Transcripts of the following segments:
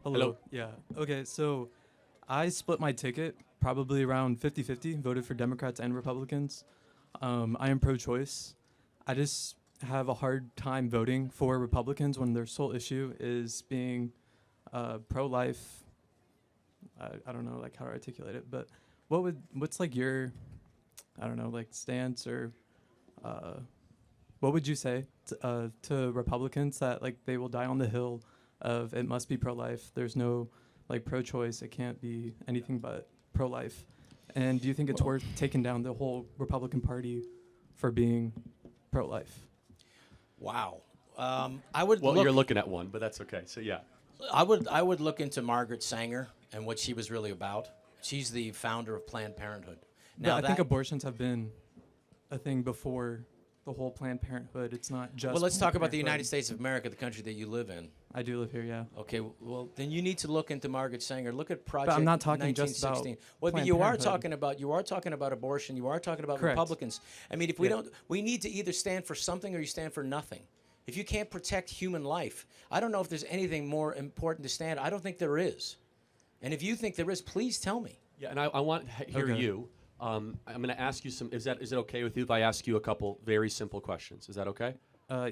Hello. Yeah. Okay, so I split my ticket probably around 50-50, voted for Democrats and Republicans. I am pro-choice. I just have a hard time voting for Republicans when their sole issue is being pro-life. I don't know like how to articulate it, but what's like your I don't know like stance or uh, what would you say to Republicans that like they will die on the hill of it must be pro-life? There's no like pro-choice. It can't be anything but pro-life. And do you think it's Well, worth taking down the whole Republican Party for being pro-life? wow. I would Well, look. you're looking at one, but that's okay. So yeah. I would look into Margaret Sanger and what she was really about. She's the founder of Planned Parenthood. But I think that, abortions have been a thing before the whole Planned Parenthood. It's not just. well, let's Planned talk about the Parenthood. United States of America, the country that you live in. I do live here, yeah. Okay, well then you need to look into Margaret Sanger. Look at Project But I'm not talking just about 1916. Well, but Planned you are Parenthood. talking about abortion. You are talking about Correct. Republicans. I mean, if we Yeah. don't, we need to either stand for something or you stand for nothing. If you can't protect human life, I don't know if there's anything more important to stand. I don't think there is. And if you think there is, please tell me. Yeah, and I want to hear Okay. you. I'm going to ask you some. Is it okay with you if I ask you a couple very simple questions? Is that okay?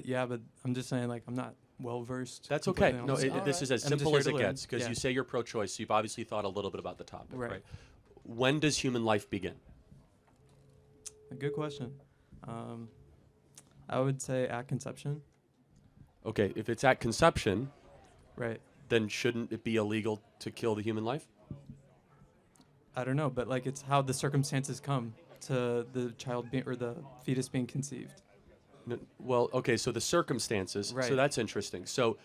Yeah, but I'm just saying like I'm not well versed. That's okay. No, All this right. is as I'm just simple here as to it learn. gets because Yeah. you say you're pro-choice, so you've obviously thought a little bit about the topic, Right. right? When does human life begin? A good question. I would say at conception. Okay, if it's at conception, Right. then shouldn't it be illegal to kill the human life? I don't know, but like it's how the circumstances come to the child being or the fetus being conceived. No, well, okay, so the circumstances. So Right. that's interesting. So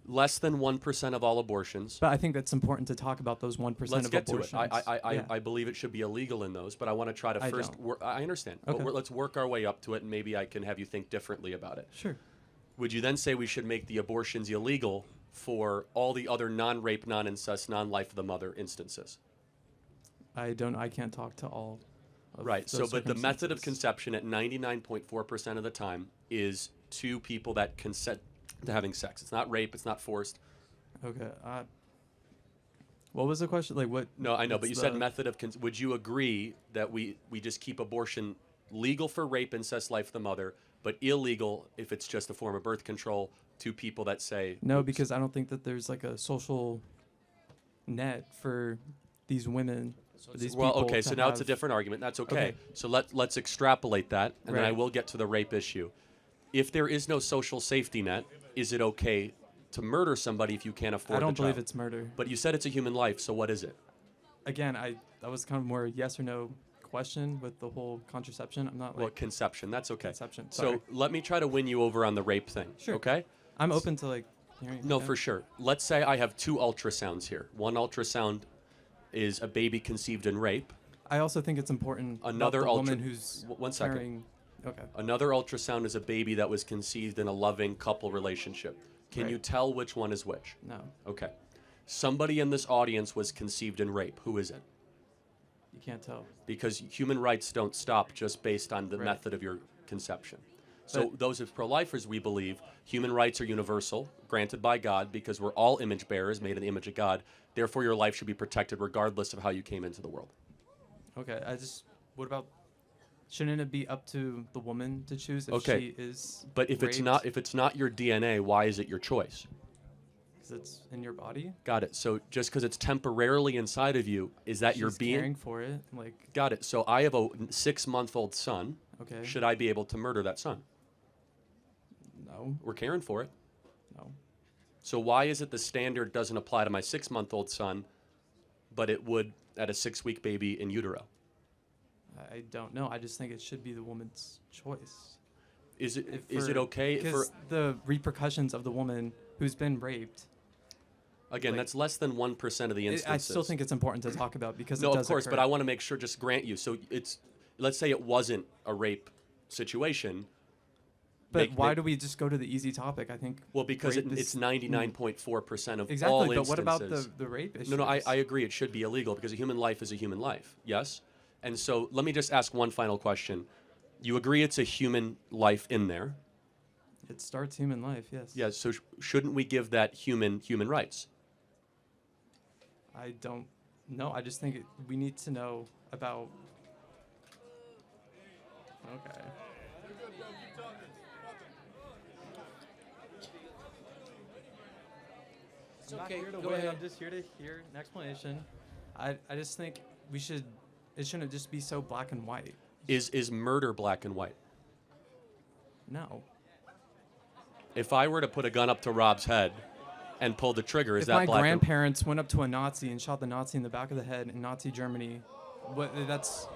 less than 1% of all abortions. But I think that's important to talk about those 1% Let's of get to it. abortions. I believe it should be illegal in those, but I want to try to I first. don't. I understand. Okay. But let's work our way up to it, and maybe I can have you think differently about it. Sure. Would you then say we should make the abortions illegal for all the other non-rape, non-incest, non-life of the mother instances? I can't talk to all. Of Right. So, those but the method of circumstances. conception at 99.4% of the time is two people that consent to having sex. It's not rape. It's not forced. Okay. What was the question? Like what? No, I know, but what's you said the- method of. Would you agree that we just keep abortion legal for rape, incest, life of the mother, but illegal if it's just a form of birth control to people that say No, because I don't think that there's like a social net for these women. For these well, people okay, to so now it's a have- different argument. That's okay. Okay. So let's extrapolate that, and then I Right. will get to the rape issue. If there is no social safety net, is it okay to murder somebody if you can't afford? I don't the believe child? it's murder. But you said it's a human life, so what is it? Again, that was kind of more yes or no question with the whole contraception. I'm not Well, like conception. That's okay. Conception, So sorry. let me try to win you over on the rape thing. Sure. Okay. I'm open to like hearing. No, yeah. for sure. Let's say I have two ultrasounds here. One ultrasound is a baby conceived in rape. I also think it's important. about Another the woman ultra- who's one second. carrying. Okay. Another ultrasound is a baby that was conceived in a loving couple relationship. Can Right. you tell which one is which? No, Okay. Somebody in this audience was conceived in rape. Who is it? you can't tell. Because human rights don't stop just based on the Right. method of your conception. So But- those as pro-lifers, we believe human rights are universal, granted by God, because we're all image bearers made in the image of God. Therefore, your life should be protected regardless of how you came into the world. Okay. What about? Shouldn't it be up to the woman to choose if Okay. she is? But if it's not your DNA, why is it your choice? because it's in your body. Got it. So just because it's temporarily inside of you, is that your She's being? caring for it. Like Got it. So I have a 6-month-old son. okay. Should I be able to murder that son? No. We're caring for it. No. So why is it the standard doesn't apply to my 6-month-old son, but it would at a 6-week baby in utero? I don't know. I just think it should be the woman's choice. Is it If is it for- okay for Because the repercussions of the woman who's been raped. again? like- That's less than 1% of the instances. I still think it's important to talk about because no, it of does course, occur. but I want to make sure. Just grant you. So it's let's say it wasn't a rape situation. But why do we just go to the easy topic? I think. Well, because rape it's is- 99.4% of Exactly. all But instances. what about the rape issue? No, I agree. It should be illegal because a human life is a human life. Yes? And so let me just ask one final question. You agree it's a human life in there? It starts human life. Yes. Yeah, so shouldn't we give that human rights? I don't know. I just think we need to know about. Okay. It's I'm not okay. here to Go win. ahead. I'm just here to hear an explanation. I just think we should. It shouldn't just be so black and white. Is murder black and white? No. If I were to put a gun up to Rob's head and pull the trigger, is If that my black and grandparents went up to a Nazi and shot the Nazi in the back of the head in Nazi Germany, that's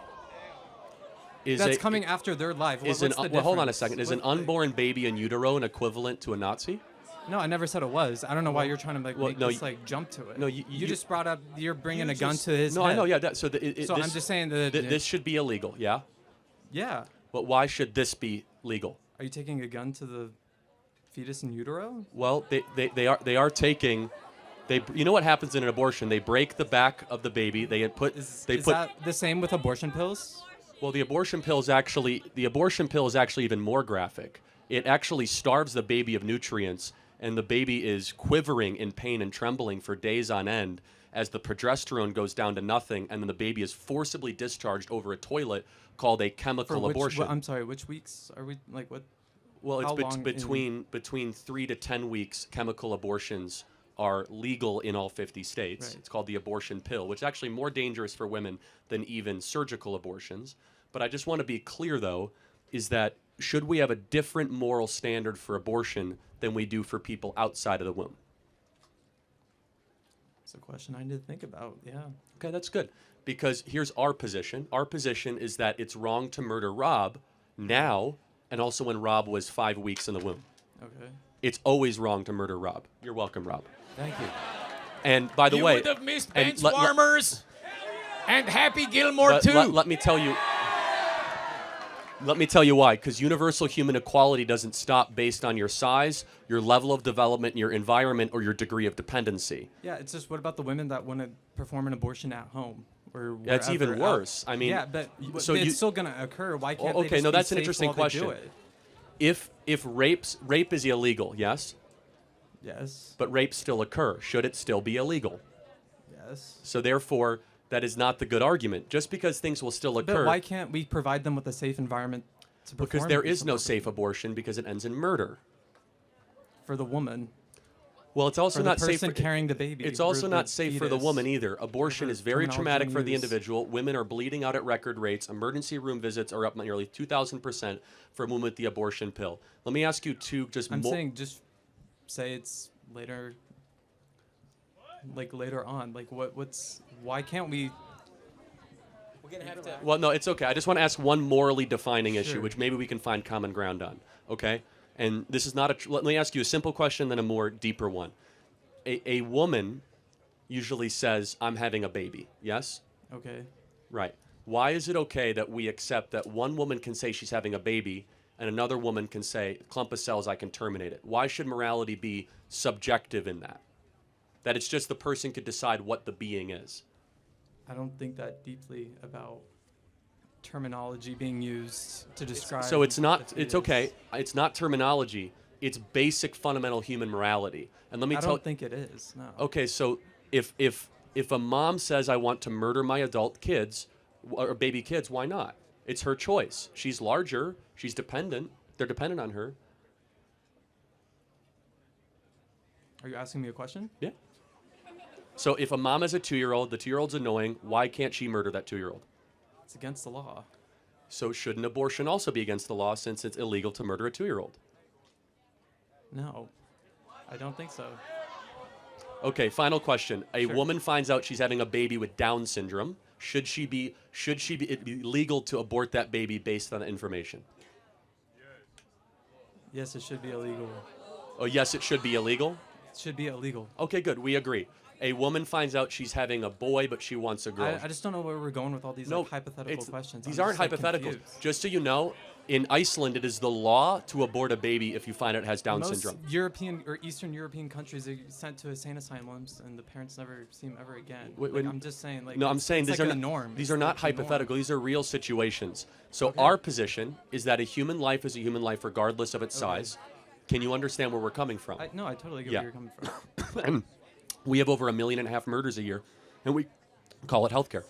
is coming after their life. Is What's an, the well, hold on a difference? second. Is an What- unborn baby in utero an equivalent to a Nazi? No, I never said it was. I don't know why you're trying to make no, this jump to it. no, you you- just brought up you're bringing You a gun just- to his No, head. I know. Yeah. That, so the, So this, I'm just saying that this should be illegal. Yeah. yeah. But why should this be legal? Are you taking a gun to the fetus in utero? Well, they are taking. You know what happens in an abortion? They break the back of the baby. They put Is put. that the same with abortion pills? Well, the abortion pill is actually even more graphic. It actually starves the baby of nutrients, and the baby is quivering in pain and trembling for days on end as the progesterone goes down to nothing, and then the baby is forcibly discharged over a toilet called a chemical abortion. I'm sorry, which weeks are we like what? Well, it's how long between 3 to 10 weeks. Chemical abortions are legal in all 50 states. Right. It's called the abortion pill, which is actually more dangerous for women than even surgical abortions. But I just want to be clear, though, is that should we have a different moral standard for abortion than we do for people outside of the womb? It's a question I need to think about. Yeah. Okay, that's good. Because here's our position. Our position is that it's wrong to murder Rob now and also when Rob was 5 weeks in the womb. Okay. It's always wrong to murder Rob. You're welcome, Rob. Thank you. And by the You way, would have missed and bench warmers and Happy Gilmore too. let me tell you. Let me tell you why. Because universal human equality doesn't stop based on your size, your level of development, your environment, or your degree of dependency. Yeah, it's just what about the women that want to perform an abortion at home or That's even wherever else? worse. I mean, yeah, but so it's you- still gonna occur. Why can't Oh, they okay, just no, be that's an safe interesting while they do question. it? If rape is illegal, yes, Yes. but rape still occur. Should it still be illegal? Yes. So therefore, that is not the good argument. Just because things will still occur. But why can't we provide them with a safe environment to perform? Because there these is no abortions? safe abortion because it ends in murder. For the woman. Well, it's also For the not safe person carrying the baby. It's or also the not safe for the fetus. woman either. Abortion Whatever is very terminology traumatic you for the use. individual. Women are bleeding out at record rates. Emergency room visits are up nearly 2,000% for women with the abortion pill. Let me ask you two just I'm more. saying just say it's later. Like later on. Like why can't we? We're gonna have to. Well, no, it's okay. I just want to ask one morally defining issue, Sure. which maybe we can find common ground on. Okay? And this is not a. Let me ask you a simple question, then a more deeper one. A woman usually says, "I'm having a baby." Yes? Okay. Right. Why is it okay that we accept that one woman can say she's having a baby and another woman can say, clump of cells, I can terminate it? Why should morality be subjective in that? That it's just the person could decide what the being is. I don't think that deeply about terminology being used to describe. So it's the not, it's fetus. okay. It's not terminology. It's basic fundamental human morality. And let me I tell don't think it is. No. Okay, so if a mom says I want to murder my adult kids or baby kids, why not? It's her choice. She's larger. She's dependent. They're dependent on her. Are you asking me a question? Yeah. So if a mom has a 2-year-old, the 2-year-old's annoying, why can't she murder that 2-year-old? It's against the law. So shouldn't abortion also be against the law since it's illegal to murder a 2-year-old? No, I don't think so. Okay, final question. A Sure. woman finds out she's having a baby with Down syndrome. Should it be legal to abort that baby based on that information? Yes, it should be illegal. Oh, yes, it should be illegal? It should be illegal. Okay, good. We agree. A woman finds out she's having a boy, but she wants a girl. I just don't know where we're going with all these No, like, hypothetical questions. These I'm aren't just, like, hypotheticals. confused. Just so you know, in Iceland, it is the law to abort a baby if you find it has Down Most syndrome. European or Eastern European countries are sent to insane asylums, and the parents never see them ever again. Wait, Like, wait, I'm just saying, like No, I'm it's- saying it's these like are a not norm. These It's are not like the norm. hypothetical. These are real situations. So Okay. our position is that a human life is a human life regardless of its size. Can you understand where we're coming from? No, I totally get Yeah. where you're coming from. We have over 1.5 million murders a year. and we call it healthcare.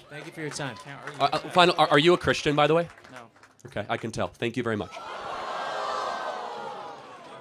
Thank you for your time. Final, are you a Christian, by the way? No. Okay, I can tell. Thank you very much.